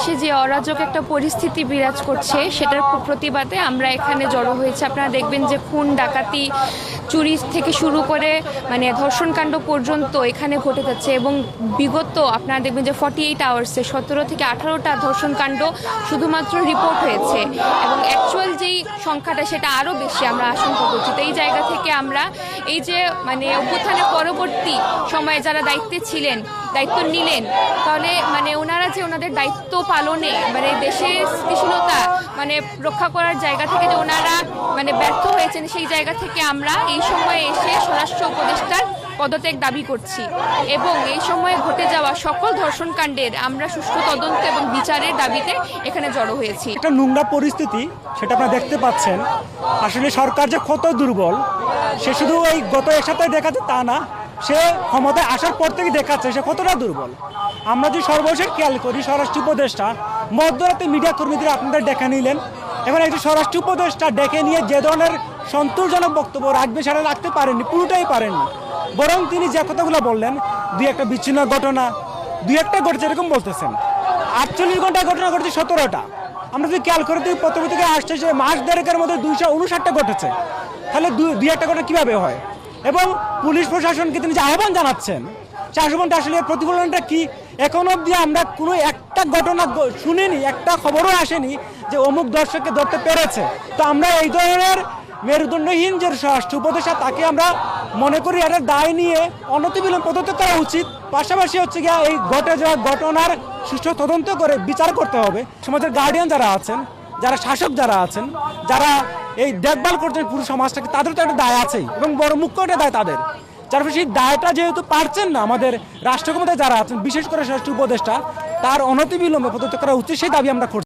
দেশে যে অরাজক একটা পরিস্থিতি বিরাজ করছে সেটার প্রতিবাদে আমরা এখানে জড়ো হয়েছে। আপনারা দেখবেন যে খুন ডাকাতি চুরি থেকে শুরু করে মানে ধর্ষণকাণ্ড পর্যন্ত এখানে ঘটে যাচ্ছে এবং বিগত আপনারা দেখবেন যে 48 আওয়ার্সে 17 থেকে 18টা ধর্ষণকাণ্ড শুধুমাত্র রিপোর্ট হয়েছে এবং অ্যাকচুয়াল যেই সংখ্যাটা সেটা আরও বেশি আমরা আশঙ্কা করছি। তো এই জায়গা থেকে আমরা এই যে মানে অভ্যুত্থানের পরবর্তী সময়ে যারা দায়িত্বে ছিলেন, দায়িত্ব নিলেন, তাহলে মানে ওনারা যে ওনাদের দায়িত্ব পালনে মানে দেশের স্থিতিশীলতা মানে রক্ষা করার জায়গা থেকে যে ওনারা মানে ব্যর্থ হয়েছেন, সেই জায়গা থেকে আমরা এই সময়ে এসে স্বরাষ্ট্র উপদেষ্টার পদত্যাগ দাবি করছি এবং এই সময়ে ঘটে যাওয়া সকল ধর্ষণকাণ্ডের আমরা সুষ্ঠু তদন্ত এবং বিচারের দাবিতে এখানে জড়ো হয়েছি। একটা নোংরা পরিস্থিতি সেটা আপনারা দেখতে পাচ্ছেন। আসলে সরকার যে কত দুর্বল সে শুধু এই গত এক সপ্তাহে দেখাচ্ছে তা না, সে ক্ষমতায় আসার পর থেকে দেখাচ্ছে সে কতটা দুর্বল। আমরা যদি সর্বশেষ খেয়াল করি, স্বরাষ্ট্র উপদেষ্টা মধ্যরাতে মিডিয়া কর্মীদের আপনাদের ডেকে নিলেন। এখন একটি স্বরাষ্ট্র উপদেষ্টা ডেকে নিয়ে যে ধরনের সন্তোষজনক বক্তব্য রাখবে সেটা রাখতে পারেননি, পুরোটাই পারেননি। বরং তিনি যে কথাগুলো বললেন, দুই একটা বিচ্ছিন্ন ঘটনা দুই একটা ঘটেছে এরকম বলতেছেন। 48 ঘন্টায় ঘটনা ঘটেছে 17টা। আমরা যদি খেয়াল করে দিই, প্রথম থেকে আসছে যে মাস দেড়েকের মধ্যে 259টা ঘটেছে, তাহলে দুই একটা ঘটনা কীভাবে হয়? এবং পুলিশ প্রশাসনকে তিনি যে আহ্বান জানাচ্ছেন, 400 ঘন্টা আসলে এর প্রতিফলনটা কি? এখন অবধি আমরা কোনো একটা ঘটনা শুনিনি, একটা খবরও আসেনি যে অমুক দর্শককে ধরতে পেরেছে। তো আমরা এই ধরনের মেরুদণ্ডহীন যে স্বরাষ্ট্র উপদেষ্টা, তাকে আমরা মনে করি এটার দায় নিয়ে অনতিবিলম্বে পদত্যাগ করা উচিত। পাশাপাশি হচ্ছে গিয়ে এই ঘটে যাওয়া ঘটনার সুষ্ঠু তদন্ত করে বিচার করতে হবে। সমাজের গার্ডিয়ান যারা আছেন, যারা শাসক যারা আছেন, যারা এই দেখভাল করছেন পুরো সমাজটাকে, তাদের তো একটা দায় আছেই এবং বড় মুখ্য একটা দায় তাদের। যার ফলে সেই দায়টা যেহেতু পারছেন না আমাদের রাষ্ট্র ক্ষমতায় যারা আছেন, বিশেষ করে স্বরাষ্ট্র উপদেষ্টা, তার অনতিবিলম্বে পদত্যাগ করা উচিত, সেই দাবি আমরা করছি।